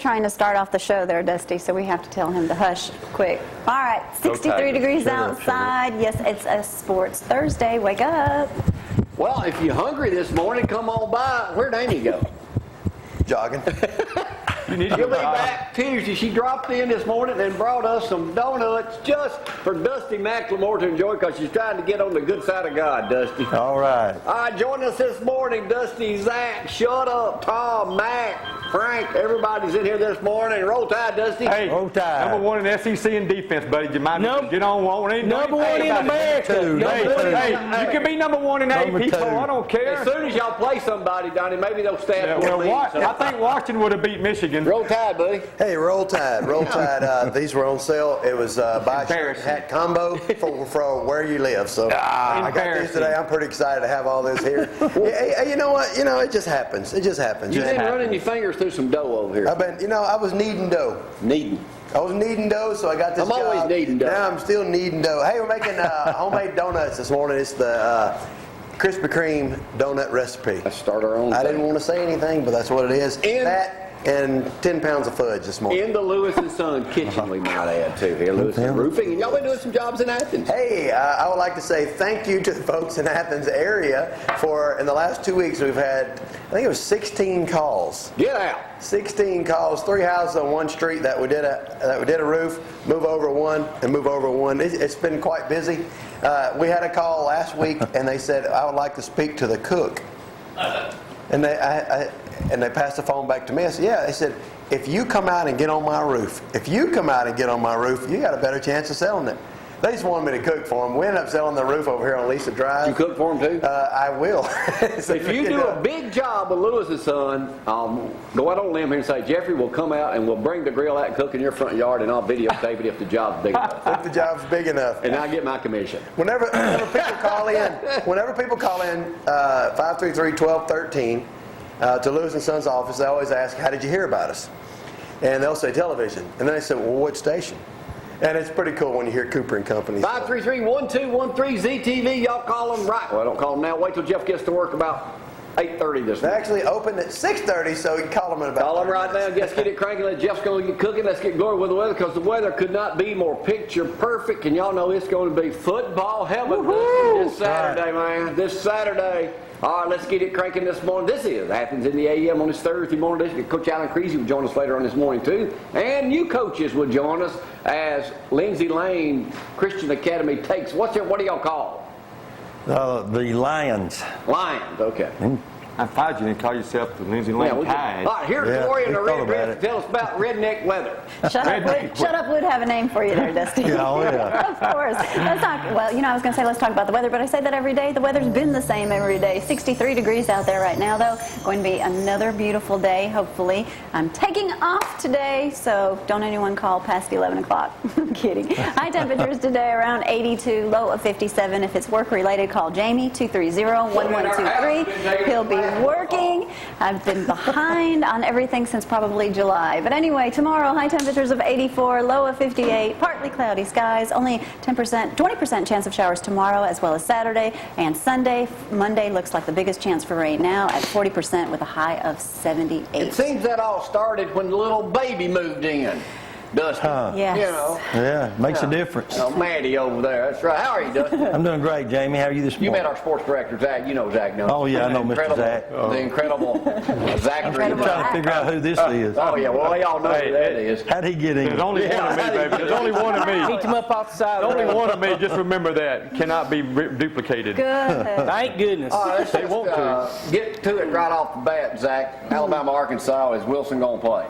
trying to start off the show there, Dusty, so we have to tell him to hush quick. All right, 63 degrees outside. Yes, it's a Sports Thursday. Wake up. Well, if you're hungry this morning, come on by. Where'd Amy go? Jogging. She'll be back Tuesday. She dropped in this morning and brought us some donuts just for Dusty McLemore to enjoy because she's trying to get on the good side of God, Dusty. All right. All right, join us this morning, Dusty, Zach, Shut Up, Tom, Mac, Frank, everybody's in here this morning. Roll Tide, Dusty. Hey, Roll Tide. number one in SEC in defense, buddy. You might get on one. Number one in America. Hey, you can be number one in AP poll. I don't care. As soon as y'all play somebody, Donnie, maybe they'll stand well, I think Washington would have beat Michigan. Roll Tide, buddy. Hey, Roll Tide. Roll Tide. These were on sale. It was buy a shirt and hat combo for where you live. So I got these today. I'm pretty excited to have all this here. Hey, you know what? You know, it just happens. It just happens. You've been running your fingers through some dough over here. I was kneading dough. I was kneading dough, so I got this job. I'm always kneading dough. Now I'm still kneading dough. Hey, we're making homemade donuts this morning. It's the Krispy Kreme donut recipe. Let's start our own. I didn't want to say anything, but that's what it is. That and 10 pounds of fudge this morning. In the Lewis & Son kitchen, we might add, too. Here, Lewis & Roofing. And y'all been doing some jobs in Athens. Hey, I would like to say thank you to the folks in Athens area for, in the last 2 weeks, we've had, I think it was 16 calls. Get out. 16 calls, 3 houses on one street that we did a roof, move over one, and move over one. It's been quite busy. We had a call last week, and they said, I would like to speak to the cook. And they passed the phone back to me. I said, yeah. They said, if you come out and get on my roof, you got a better chance of selling it. They just wanted me to cook for them. We ended up selling the roof over here on Lisa Drive. You cook for them, too? I will. So if you do a big job with Lewis & Son, go out on a limb here and say, Jeffrey will come out and we'll bring the grill out and cook in your front yard, and I'll videotape it if the job's big enough. If the job's big enough. And I'll get my commission. Whenever people call in 533-1213 to Lewis & Son's office, they always ask, how did you hear about us? And they'll say television. And then they say, well, what station? And it's pretty cool when you hear Cooper and Company. 533-1213 ZTV. Y'all call them right. Well, don't call them now. Wait till Jeff gets to work about 8:30 this They morning. actually open at 6:30, so you can call them at about Call them right now. Just get it cranking. Let Jeff's going to get cooking. Let's get going with the weather, because the weather could not be more picture perfect. And y'all know it's going to be football heaven this Saturday, man. This Saturday. All right, let's get it cranking this morning. This is Athens in the AM on this Thursday morning. Coach Alan Creasy will join us later on this morning, too. And new coaches will join us as Lindsay Lane Christian Academy takes. What do y'all call? The Lions. Lions, okay. I thought you didn't call yourself the Lindsay Lane Tide. All right, here's Gloria in the red dress to tell us about redneck weather. Shut up would have a name for you there, Dusty. Of course. Let's talk, well, I was going to say let's talk about the weather, but I say that every day. The weather's been the same every day. 63 degrees out there right now, though. Going to be another beautiful day, hopefully. I'm taking off today, so don't anyone call past 11 o'clock. I'm kidding. High temperatures today around 82, low of 57. If it's work-related, call Jamie, 230-1123. He'll be working. I've been behind on everything since probably July. But anyway, tomorrow, high temperatures of 84, low of 58, partly cloudy skies, only 20% chance of showers tomorrow, as well as Saturday and Sunday. Monday looks like the biggest chance for rain now at 40% with a high of 78. It seems that all started when the little baby moved in. Dusty. Yes. Yeah, makes a difference. Oh, Maddie over there. That's right. How are you, Dusty? I'm doing great, Jamie. How are you this morning? You met our sports director, Zach. You know Zach, don't you? Oh, yeah, I know Mr. Zach. The incredible Zack Greene. I'm trying to figure out who this is. Oh, yeah. Well, they all know who that is. How'd he get in? There's only one of me, baby. There's only one of me. Teach him up off the side. Only one of me. Just remember that. Cannot be duplicated. Good. Thank goodness. All right, They want to. Get to it right off the bat, Zach. Alabama, Arkansas. Is Wilson going to play?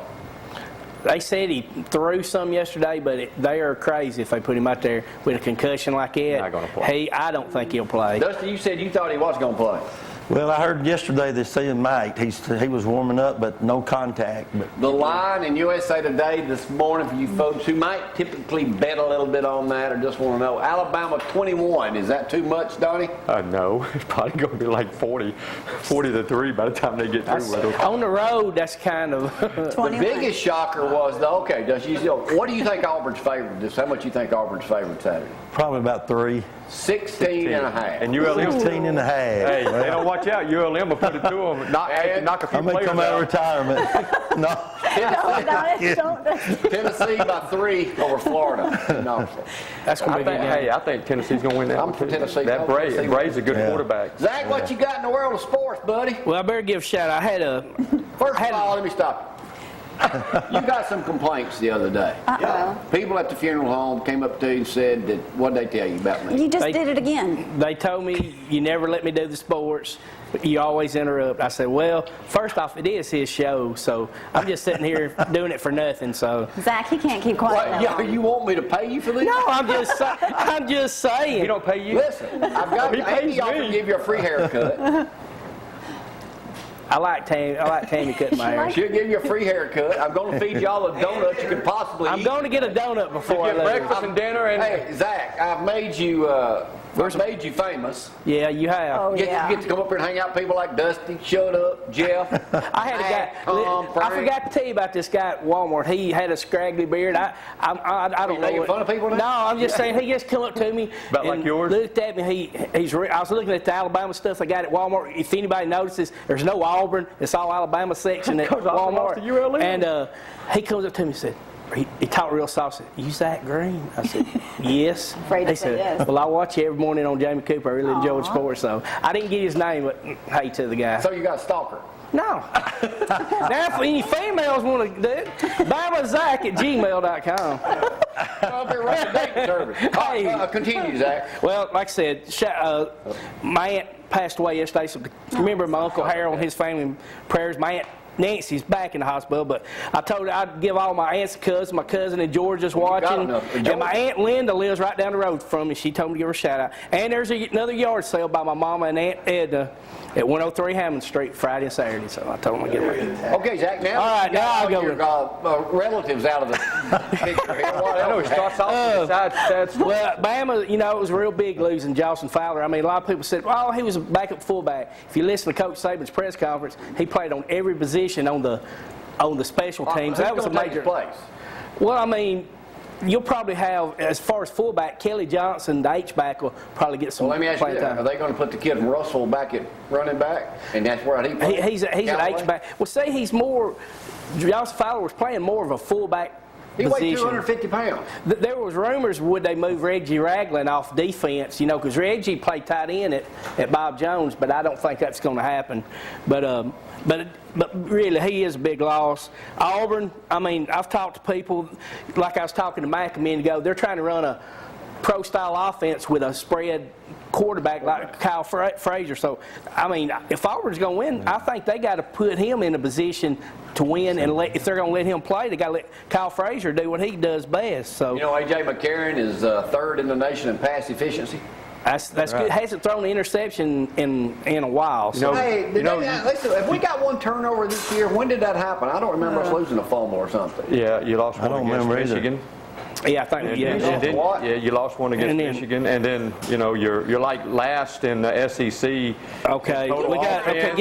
They said he threw some yesterday, but they are crazy if they put him out there with a concussion like that. Not gonna play. I don't think he'll play. Dusty, you said you thought he was going to play. Well, I heard yesterday they saying might. He was warming up, but no contact. But The line in USA Today this morning for you folks who might typically bet a little bit on that or just want to know, Alabama 21. Is that too much, Donnie? No, it's probably going to be like 40-3 by the time they get through with it. On the road, that's kind of... The biggest shocker was, okay, Dusty, what do you think Auburn's favored? Just how much you think Auburn's favored Saturday? probably about 3. 16 and a half. And ULM 16 and a half. Hey, they don't watch watch out. ULM will put it to them. Knock a few I may players come out of out. retirement. No. Don't. Tennessee by 3 over Florida. No. That's going to be a good game. I think Tennessee's going to win that. I'm for Tennessee. That Braves a good quarterback. Zach, what you got in the world of sports, buddy? Well, I better give a shout out. First of all, let me stop you. You got some complaints the other day. People at the funeral home came up to you and said that, what did they tell you about me? You just did it again. They told me you never let me do the sports. You always interrupt. I said, well, first off, it is his show, so I'm just sitting here doing it for nothing. So Zach, he can't keep quiet. What, yeah, you want me to pay you for this? no, I'm just saying. He don't pay you. Listen, I've got He pays Amy offered to me. give you a free haircut. I like Tammy cutting my hair. She'll give you a free haircut. I'm going to feed you all the donuts you could possibly I'm eat. going to get a donut before I Get leave. breakfast and dinner and. Hey, Zach, I've made you famous. Yeah, you have. Oh, You yeah. get to come up here and hang out with people like Dusty, Shut Up, Jeff. I had a guy. I Frank. forgot to tell you about this guy at Walmart. He had a scraggly beard. I don't know. making fun of people now? No, I'm just saying. He just come up to me About like and yours? looked at me. I was looking at the Alabama stuff they got at Walmart. If anybody notices, there's no Auburn. It's all Alabama section at 'Cause Auburn lost Walmart. to ULM. And he comes up to me and said. He talked real soft. Said, "You Zack Greene?" I said, "Yes." Afraid to He say said, yes. "Well, I watch you every morning on Jamie Cooper. I really enjoy sports." So I didn't get his name, but hey to the guy. So you got a stalker. No. Now, if any females want to do it, BamaZack@gmail.com. I'll be running dating service. Hey. Continue, Zach. Well, like I said, my aunt passed away yesterday. So remember my Uncle Harold and his family prayers. My aunt Nancy's back in the hospital, but I told her I'd give all my aunts and cousins. My cousin in Georgia's watching. enough. And my Aunt Linda lives right down the road from me. She told me to give her a shout out. And there's another yard sale by my mama and Aunt Edna at 103 Hammond Street Friday and Saturday. So I told them to get ready. Okay, Zach, now All right, you got now I'll all go your relatives out of the picture here. What I know else he starts off with the side. Well, Bama, it was real big losing Jawson Fowler. I mean, a lot of people said, well, he was a backup fullback. If you listen to Coach Saban's press conference, he played on every position on the special teams. That was a Who's gonna take major his place? Well, I mean, you'll probably have, as far as fullback, Kelly Johnson, the H-back, will probably get some Well, let me ask you playing this. Are time. they going to put the kid from Russell back at running back? And that's where he plays? He's an H-back. Well, say he's more, Jawson Fowler was playing more of a fullback He weighed position. 250 pounds. There was rumors would they move Reggie Ragland off defense, because Reggie played tight end at Bob Jones, but I don't think that's going to happen. But really, he is a big loss. Auburn, I mean, I've talked to people, like I was talking to Mac a minute ago, they're trying to run a pro-style offense with a spread quarterback like Kyle Frazier. So, I mean, if Auburn's going to win, I think they got to put him in a position to win, and if they're going to let him play, they got to let Kyle Frazier do what he does best. So, A.J. McCarron is third in the nation in pass efficiency. That's good. Hasn't thrown an interception in a while. So. Hey, listen, if we got one turnover this year, when did that happen? I don't remember us losing a fumble or something. Yeah, you lost one I don't against remember either. Michigan. Yeah, I think And then, What? yeah, you lost one against And then- Michigan, and then you're like last in the SEC. Okay, in total we got offense,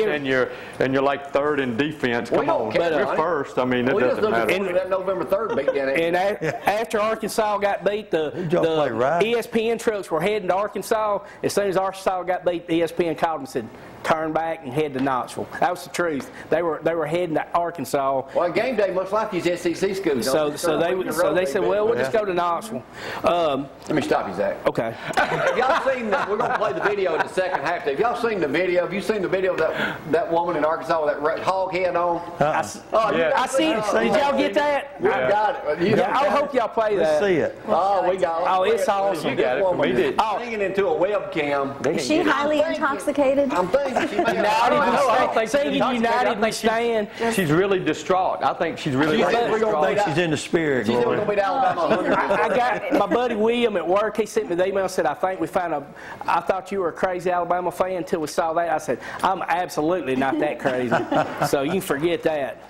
and you're like third in defense. We Come don't on, care, you're Johnny. first. I mean, it We just doesn't looking matter. forward to that November 3rd beat down And after Arkansas got beat, the y'all play right? ESPN trucks were heading to Arkansas. As soon as Arkansas got beat, the ESPN called and said, turn back and head to Knoxville. That was the truth. They were heading to Arkansas. Well, game day, much like these SEC schools. So they said, well, we'll just go to Knoxville. Let me stop you, Zach. Okay. Have y'all seen we're going to play the video in the second half. Have y'all seen the video? Have you seen the video of that woman in Arkansas with that hog head on? I seen it. Did y'all get that? We got it. I hope y'all play Let's that. see it. Oh, we got it. Oh, it's awesome. You got it from me, did you? Singing into a webcam. Is she highly intoxicated? I'm thinking she may I don't know. I don't think she's Singing intoxicated. I United We think Stand. She's really distraught. I think she's really She said we're gonna I think she's in the spirit, She said we're Gloria. going to beat Alabama 100. I got my buddy William at work. He sent me the email and said, I think we found I thought you were a crazy Alabama fan until we saw that. I said, I'm absolutely not that crazy. So you can forget that.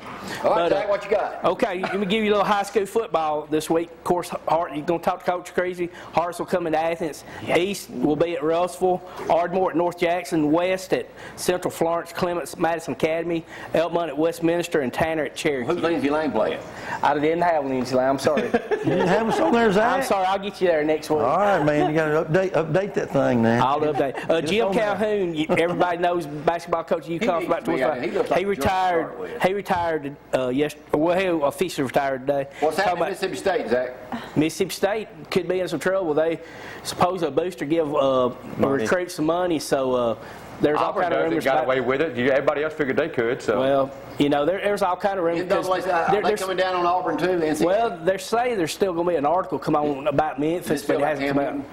All right, Zach, what you got? Okay, let me give you a little high school football this week. Of course, you're going to talk to Coach Crazy. Harris will come into Athens. East will be at Russellville. Ardmore at North Jackson. West at Central Florence. Clements, Madison Academy. Elmont at Westminster. And Tanner at Cherokee. Who's Lindsay Lane playing? I didn't have Lindsay Lane. I'm sorry. You didn't have us on there, Zach? I'm sorry. I'll get you there next week. All right, man. You got to update that thing now. I'll update. Jim Calhoun, everybody knows basketball coach at UConn for about 25. He retired. He retired yesterday. Well, he officially retired today. What's happening at Mississippi State, Zach? Mississippi State could be in some trouble. They suppose a booster give recruit some money, so there's all kind of rumors. Got away with it. Everybody else figured they could. So. Well, there's all kind of rumors. They're coming down on Auburn too. Well, they're saying there's still going to be an article come on about Memphis, but it hasn't come out.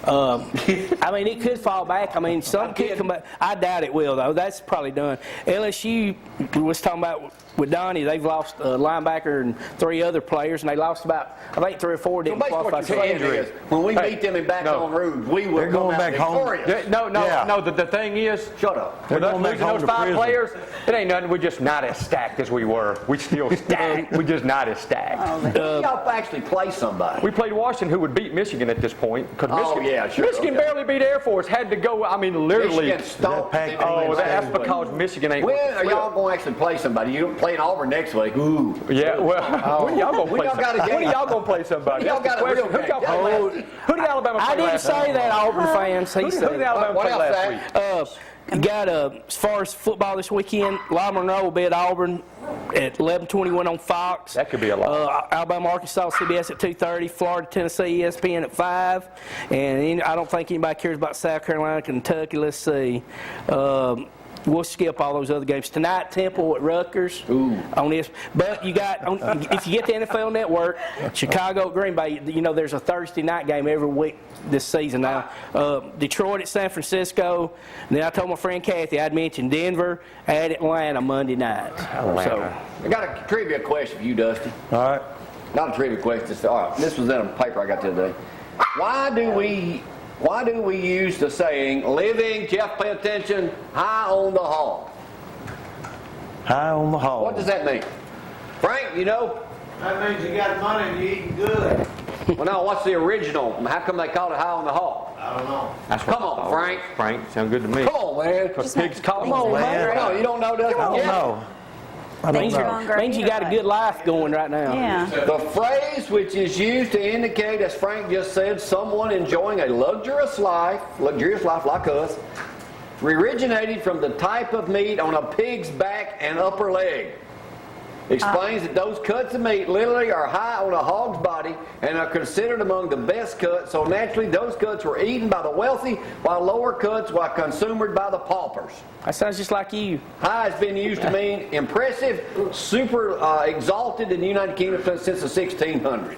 I mean, it could fall back. I mean, some could come back. I doubt it will, though. That's probably done. LSU was talking about with Donnie. They've lost a linebacker and 3 other players, and they lost about, I think, 3 or 4 didn't qualify for injury. When we beat them in Baton Rouge, we will go back home. No. The thing is, shut up. With us losing those 5 players, it ain't nothing. We're just not as stacked as we were. We still stacked. We're just not as stacked. Y'all actually play somebody. We played Washington, who would beat Michigan at this point. Michigan Okay. barely beat Air Force. Had to go. I mean, literally. Michigan stomped them. That's because Michigan ain't. When are y'all going to actually play somebody? You don't play in Auburn next week. Ooh. Yeah. Well, when are y'all going to play? When are y'all going to play somebody? Y'all got a real game. Who did Alabama play I didn't last week? say that, Auburn fans. He Who said did Alabama play last week? You got as far as football this weekend, La Monroe will be at Auburn at 11:21 on Fox. That could be a lot. Alabama, Arkansas, CBS at 2:30. Florida, Tennessee, ESPN at 5. And I don't think anybody cares about South Carolina, Kentucky. Let's see. We'll skip all those other games tonight. Temple at Rutgers on this, but you got if you get the NFL Network, Chicago at Green Bay. There's a Thursday night game every week this season now. Detroit at San Francisco. And then I told my friend Kathy I'd mention Denver at Atlanta Monday night. So I got a trivia question for you, Dusty. All right. Not a trivia question. All right. This was in a paper I got the other day. Why do we use the saying, living, Jeff, pay attention, high on the hog? High on the hog. What does that mean? Frank, you know? That means you got money and you're eating good. Well, no, what's the original? How come they call it high on the hog? I don't know. Come on, Frank. Frank, sound good to me. Come on, man. Because pigs call Come on, man. No, you don't know that? I don't know. I don't know. means you got a good life going right now. Yeah. The phrase which is used to indicate, as Frank just said, someone enjoying a luxurious life like us, originated from the type of meat on a pig's back and upper leg. Explains that those cuts of meat literally are high on a hog's body and are considered among the best cuts, so naturally those cuts were eaten by the wealthy, while lower cuts were consumed by the paupers. That sounds just like you. High has been used to mean impressive, super exalted in the United Kingdom since the 1600s.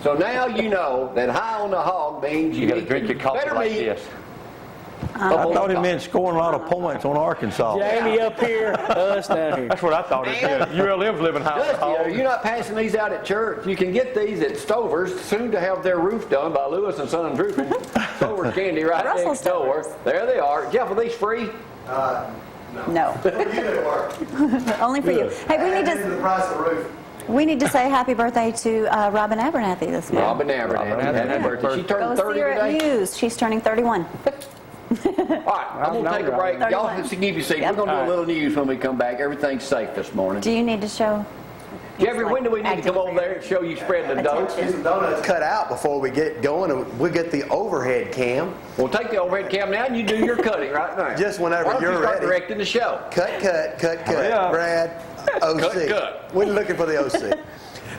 So now you know that high on the hog means you got to drink your coffee better like meat. this. I thought it meant scoring a lot of points on Arkansas. Jamie up here, us down here. That's what I thought it meant. ULM's living high on the Dusty, hog. are you not passing these out at church? You can get these at Stover's, soon to have their roof done by Lewis and Son and Drooping. Stover's Candy right Russell next door. There they are. Jeff, are these free? No. Only for you. Hey, The price of the roof. we need to say happy birthday to Robin Abernathy this morning. Robin Abernathy. Happy birthday. She turned Go 30 see her at today? Muse. She's turning 31. All right, I'm going to take a break. Y'all can keep your seat. Yep. We're going to do a little news when we come back. Everything's safe this morning. Do you need to show? Jeffrey, when do we need to come over there and show you spreading the dough? Attention. Some donuts cut out before we get going, and we get the overhead cam. We'll take the overhead cam now and you do your cutting right now. Just whenever Why don't you're you start ready. directing the show. Cut. up. Brad, OC. Cut. We're looking for the OC.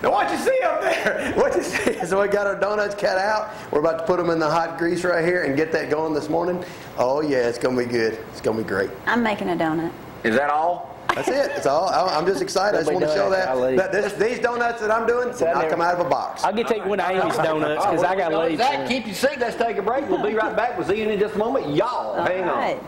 Now what you see up there? What you see is we got our donuts cut out. We're about to put them in the hot grease right here and get that going this morning. Oh yeah, it's going to be good. It's going to be great. I'm making a donut. Is that all? That's it. It's all. I'm just excited. I just want to show that these donuts that I'm doing did not come out of a box. I'll get to eat one of Amy's donuts because I got to leave. Zach, keep your seat. Let's take a break. We'll be right back with Ian in just a moment. Y'all, hang on. All right.